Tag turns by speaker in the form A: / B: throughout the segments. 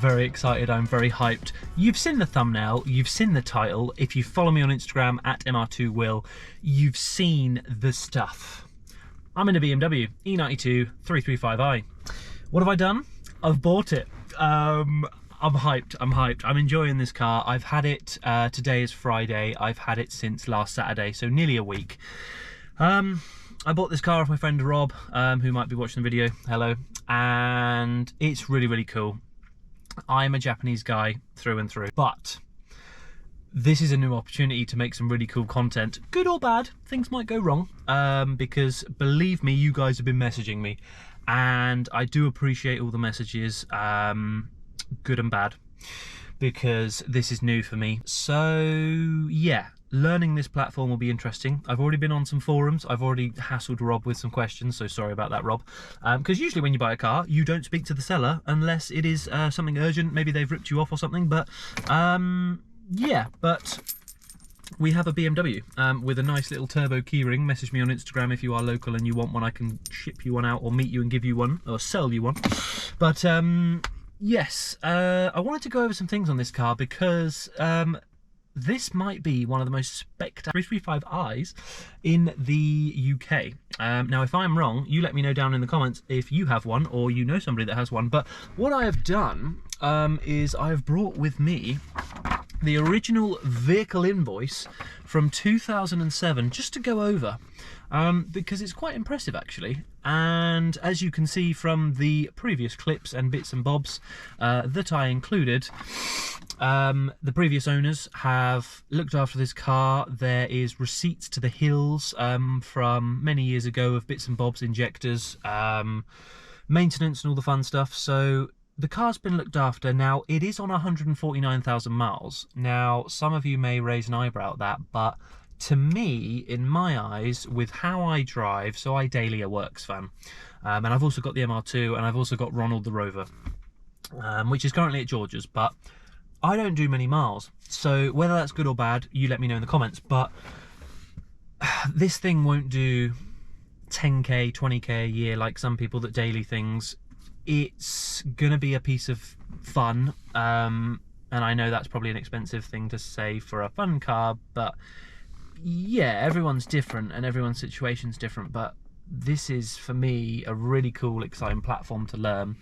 A: very excited, I'm very hyped. You've seen the thumbnail, you've seen the title. If you follow me on Instagram at MR2Will, you've seen the stuff. I'm in a BMW E92 335i. What have I done? I've bought it. I'm hyped, I'm enjoying this car. I've had it, today is Friday, I've had it since last Saturday, so nearly a week. I bought this car off my friend Rob, who might be watching the video, hello, and it's really, really cool. I'm a Japanese guy through and through, but this is a new opportunity to make some really cool content. Good or bad, things might go wrong, because believe me, you guys have been messaging me, and I do appreciate all the messages, good and bad, because this is new for me. So yeah, learning this platform will be interesting. I've already been on some forums, I've already hassled Rob with some questions, so sorry about that, Rob, because usually when you buy a car you don't speak to the seller unless it is something urgent, maybe they've ripped you off or something, but yeah, but we have a BMW with a nice little turbo keyring. Message me on Instagram if you are local and you want one. I can ship you one out or meet you and give you one or sell you one. But yes, I wanted to go over some things on this car because this might be one of the most spectacular 335i's in the UK. Now, if I'm wrong, you let me know down in the comments if you have one or you know somebody that has one. But what I have done is I've brought with me the original vehicle invoice from 2007 just to go over, because it's quite impressive actually. And as you can see from the previous clips and bits and bobs that I included, the previous owners have looked after this car. There is receipts to the hills from many years ago of bits and bobs, injectors, maintenance and all the fun stuff. So the car's been looked after. Now, it is on 149,000 miles. Now, some of you may raise an eyebrow at that, but to me, in my eyes, with how I drive, so I daily a Works fan, and I've also got the MR2, and I've also got Ronald the Rover, which is currently at George's, but I don't do many miles. So whether that's good or bad, you let me know in the comments, but this thing won't do 10k, 20k a year like some people that daily things. It's gonna be a piece of fun, and I know that's probably an expensive thing to say for a fun car, but yeah, everyone's different and everyone's situation's different. But this is, for me, a really cool, exciting platform to learn,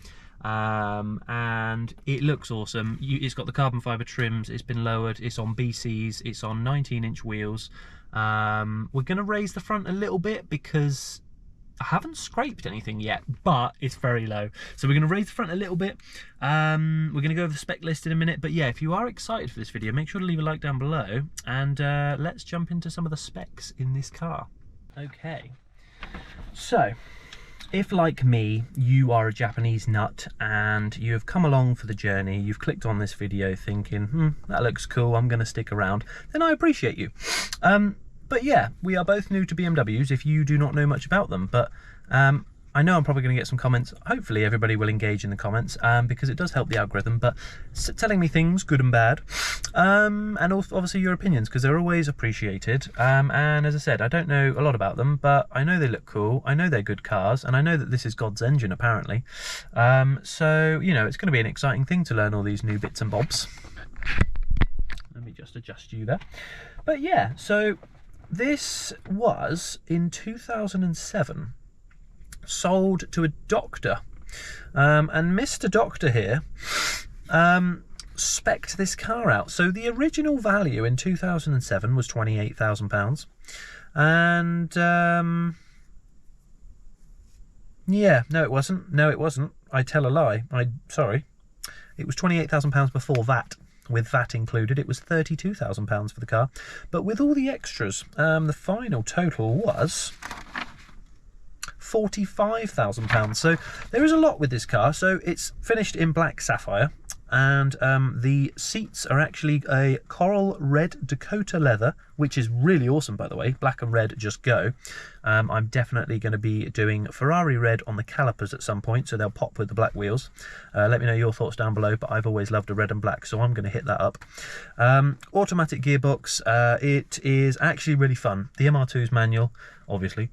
A: and it looks awesome. It's got the carbon fibre trims, it's been lowered, it's on BCs, it's on 19-inch wheels. We're gonna raise the front a little bit because I haven't scraped anything yet, but it's very low. So we're going to raise the front a little bit. We're going to go over the spec list in a minute. But yeah, if you are excited for this video, make sure to leave a like down below. And let's jump into some of the specs in this car. Okay. So, if like me, you are a Japanese nut and you have come along for the journey, you've clicked on this video thinking, that looks cool, I'm going to stick around, then I appreciate you. But yeah, we are both new to BMWs if you do not know much about them, but I know I'm probably going to get some comments. Hopefully everybody will engage in the comments, because it does help the algorithm, but telling me things, good and bad, and also obviously your opinions, because they're always appreciated. And as I said, I don't know a lot about them, but I know they look cool, I know they're good cars, and I know that this is God's engine apparently. So, you know, it's going to be an exciting thing to learn all these new bits and bobs. Let me just adjust you there. But yeah, so this was, in 2007, sold to a doctor, and Mr. Doctor here spec'd this car out. So the original value in 2007 was £28,000, and yeah, no it wasn't, I tell a lie, sorry, it was £28,000 before VAT. With VAT included, it was £32,000 for the car, but with all the extras, the final total was £45,000. So there is a lot with this car. So it's finished in black sapphire, and the seats are actually a coral red Dakota leather, which is really awesome, by the way. Black and red just go. I'm definitely going to be doing Ferrari red on the calipers at some point, so they'll pop with the black wheels. Let me know your thoughts down below, but I've always loved a red and black, so I'm going to hit that up. Automatic gearbox. It is actually really fun. The MR2's manual, obviously.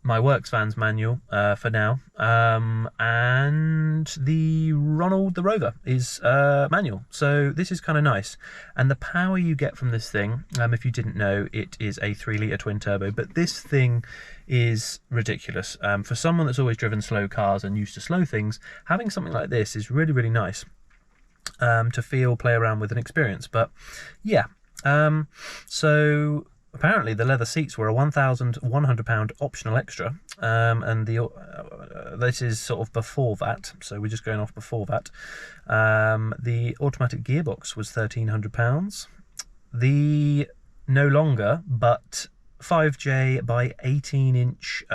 A: my Works Vans manual for now, and the Ronald the Rover is manual, so this is kind of nice. And the power you get from this thing, if you didn't know, it is a 3-litre twin turbo, but this thing is ridiculous. For someone that's always driven slow cars and used to slow things, having something like this is really, really nice to feel, play around with and experience. But yeah, so apparently the leather seats were a £1,100 optional extra, and this is sort of before that, so we're just going off before that. The automatic gearbox was £1,300. The no longer, but 5J by 18-inch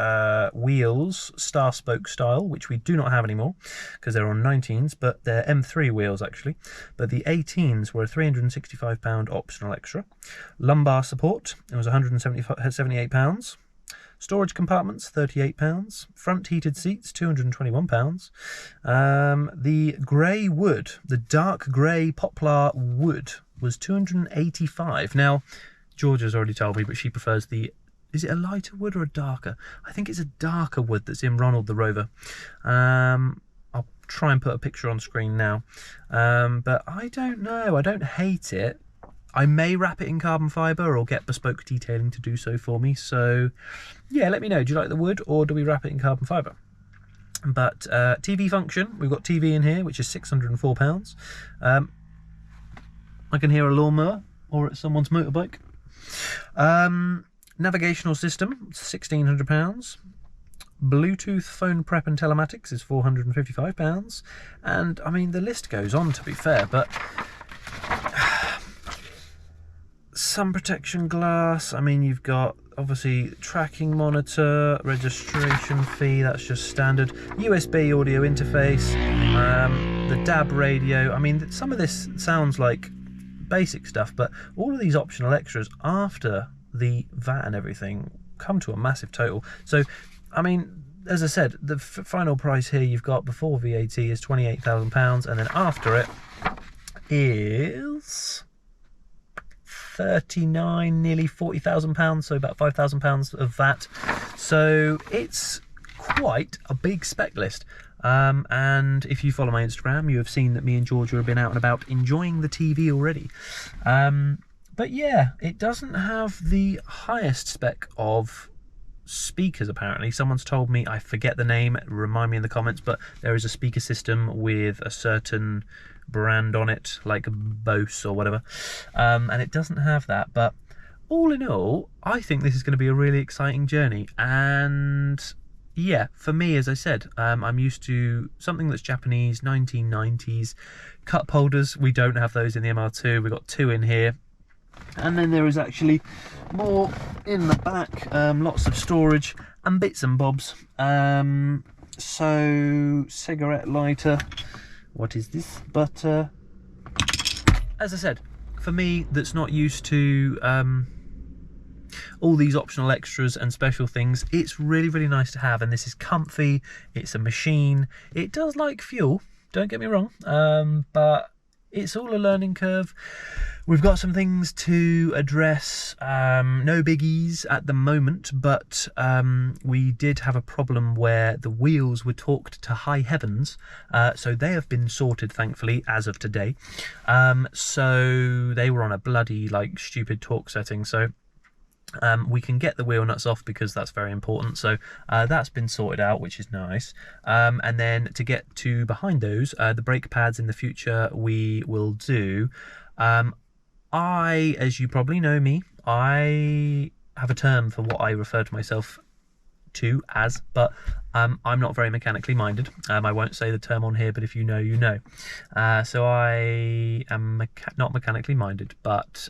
A: wheels, star spoke style, which we do not have anymore because they're on 19s, but they're M3 wheels actually. But the 18s were a £365 optional extra. Lumbar support, it was £178. Storage compartments, £38. Front heated seats, £221. The grey wood, the dark grey poplar wood, was £285. Now, Georgia's already told me, but she prefers the, is it a lighter wood or a darker? I think it's a darker wood that's in Ronald the Rover. I'll try and put a picture on screen now. But I don't know, I don't hate it. I may wrap it in carbon fibre or get bespoke detailing to do so for me. So yeah, let me know, do you like the wood or do we wrap it in carbon fibre? But TV function, we've got TV in here, which is £604. I can hear a lawnmower or it's someone's motorbike. Navigational system, £1,600. Bluetooth phone prep and telematics is £455. And I mean, the list goes on, to be fair, but sun protection glass, I mean, you've got obviously tracking monitor, registration fee, that's just standard, USB audio interface, the DAB radio. I mean, some of this sounds like basic stuff, but all of these optional extras after the VAT and everything come to a massive total. So I mean, as I said, the final price here you've got before VAT is £28,000, and then after it is 39, nearly £40,000, so about £5,000 of VAT. So it's quite a big spec list. And if you follow my Instagram, you have seen that me and Georgia have been out and about enjoying the TV already. But yeah, it doesn't have the highest spec of speakers apparently. Someone's told me, I forget the name, remind me in the comments, but there is a speaker system with a certain brand on it, like Bose or whatever, and it doesn't have that. But all in all, I think this is going to be a really exciting journey. And yeah, for me, as I said, I'm used to something that's Japanese, 1990s. Cup holders, we don't have those in the MR2. We've got 2 in here. And then there is actually more in the back, lots of storage and bits and bobs. So, cigarette lighter. What is this? But, as I said, for me, that's not used to all these optional extras and special things, it's really, really nice to have. And this is comfy, it's a machine, it does like fuel, don't get me wrong, but it's all a learning curve. We've got some things to address, no biggies at the moment, but we did have a problem where the wheels were torqued to high heavens, so they have been sorted, thankfully, as of today. So they were on a bloody, like, stupid torque setting, so we can get the wheel nuts off because that's very important. So that's been sorted out, which is nice. And then to get to behind those, the brake pads in the future we will do. As you probably know me, I have a term for what I refer to myself to as, but I'm not very mechanically minded. I won't say the term on here, but if you know, you know. So I am not mechanically minded, but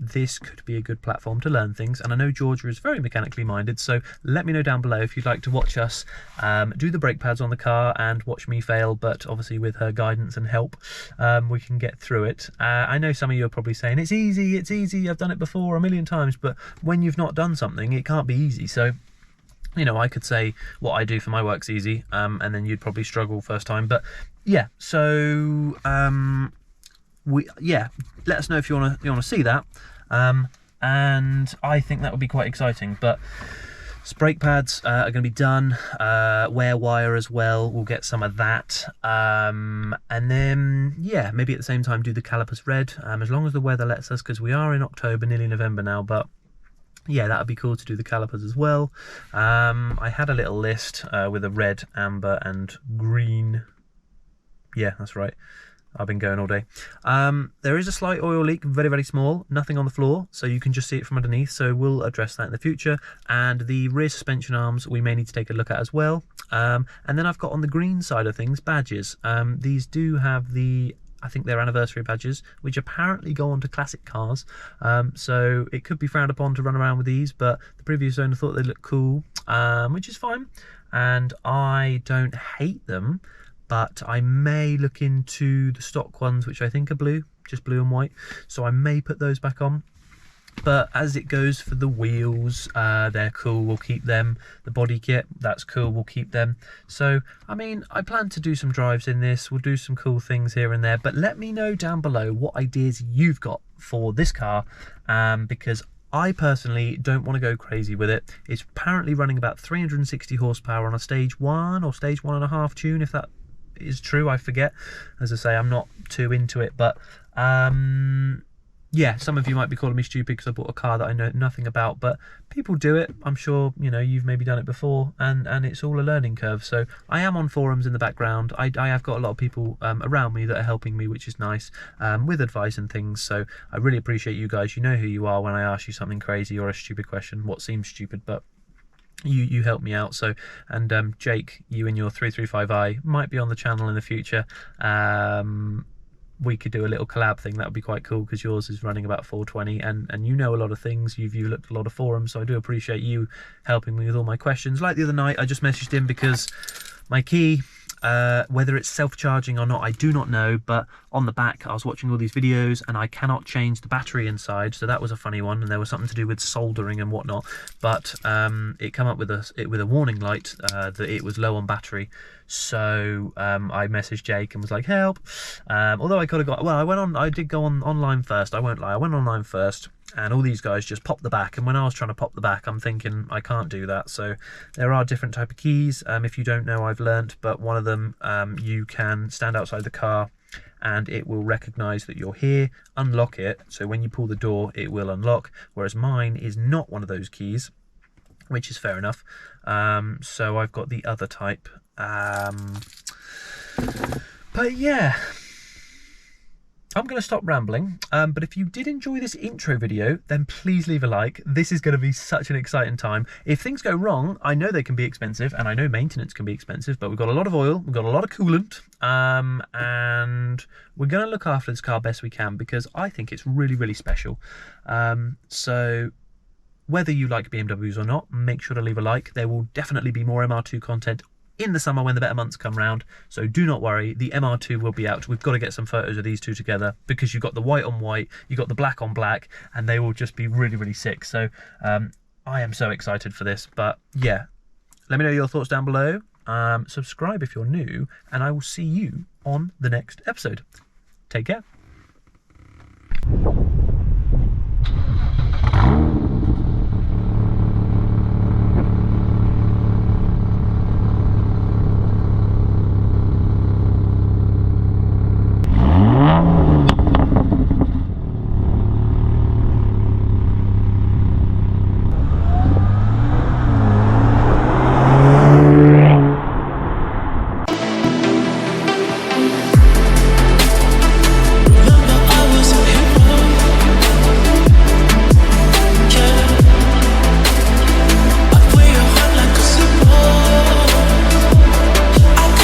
A: this could be a good platform to learn things. And I know Georgia is very mechanically minded, so let me know down below if you'd like to watch us do the brake pads on the car and watch me fail, but obviously with her guidance and help, we can get through it. I know some of you are probably saying, it's easy, I've done it before a million times, but when you've not done something, it can't be easy. So, you know, I could say what I do for my work's easy, and then you'd probably struggle first time. But yeah, so let us know if you want to see that, and I think that would be quite exciting. But Brake pads are going to be done, wear wire as well, we'll get some of that, and then yeah, maybe at the same time do the calipers red, as long as the weather lets us, because we are in October, nearly November now, but yeah, that would be cool to do the calipers as well. I had a little list with a red, amber and green, yeah, that's right. I've been going all day. There is a slight oil leak, very, very small, nothing on the floor, so you can just see it from underneath, so we'll address that in the future. And the rear suspension arms we may need to take a look at as well. And then I've got on the green side of things, badges. These do have the, I think they're anniversary badges, which apparently go onto classic cars. So it could be frowned upon to run around with these, but the previous owner thought they looked cool, which is fine. And I don't hate them, but I may look into the stock ones, which I think are blue, just blue and white. So I may put those back on. But as it goes for the wheels, they're cool, we'll keep them. The body kit, that's cool, we'll keep them. So, I mean, I plan to do some drives in this. We'll do some cool things here and there. But let me know down below what ideas you've got for this car, because I personally don't want to go crazy with it. It's apparently running about 360 horsepower on a stage 1 or stage 1.5 tune, if that is true, I forget. As I say, I'm not too into it, but yeah, some of you might be calling me stupid because I bought a car that I know nothing about, but people do it. I'm sure, you know, you've maybe done it before, and it's all a learning curve. So I am on forums in the background. I have got a lot of people around me that are helping me, which is nice, with advice and things. So I really appreciate you guys. You know who you are when I ask you something crazy or a stupid question, what seems stupid, but you help me out. So, and Jake, you and your 335i might be on the channel in the future. We could do a little collab thing. That would be quite cool, because yours is running about 420, and you know a lot of things. You've looked at a lot of forums, so I do appreciate you helping me with all my questions. Like the other night, I just messaged him because my key, whether it's self-charging or not, I do not know, but on the back I was watching all these videos and I cannot change the battery inside, so that was a funny one, and there was something to do with soldering and whatnot, but it came up with a warning light that it was low on battery. So I messaged Jake and was like, help. Although I could have got, well, I did go online first, I won't lie, I went online first, and all these guys just popped the back, and when I was trying to pop the back, I'm thinking I can't do that. So there are different type of keys. If you don't know, I've learnt, but one of them, you can stand outside the car and it will recognize that you're here, unlock it, so when you pull the door it will unlock, whereas mine is not one of those keys, which is fair enough. So I've got the other type, but yeah, I'm going to stop rambling, but if you did enjoy this intro video, then please leave a like. This is going to be such an exciting time. If things go wrong, I know they can be expensive, and I know maintenance can be expensive, but we've got a lot of oil, we've got a lot of coolant, and we're going to look after this car best we can, because I think it's really, really special. So whether you like BMWs or not, make sure to leave a like. There will definitely be more MR2 content in the summer when the better months come round, so do not worry, the MR2 will be out. We've got to get some photos of these two together, because you've got the white on white, you've got the black on black, and they will just be really, really sick. So I am so excited for this. But yeah, let me know your thoughts down below. Subscribe if you're new, and I will see you on the next episode. Take care.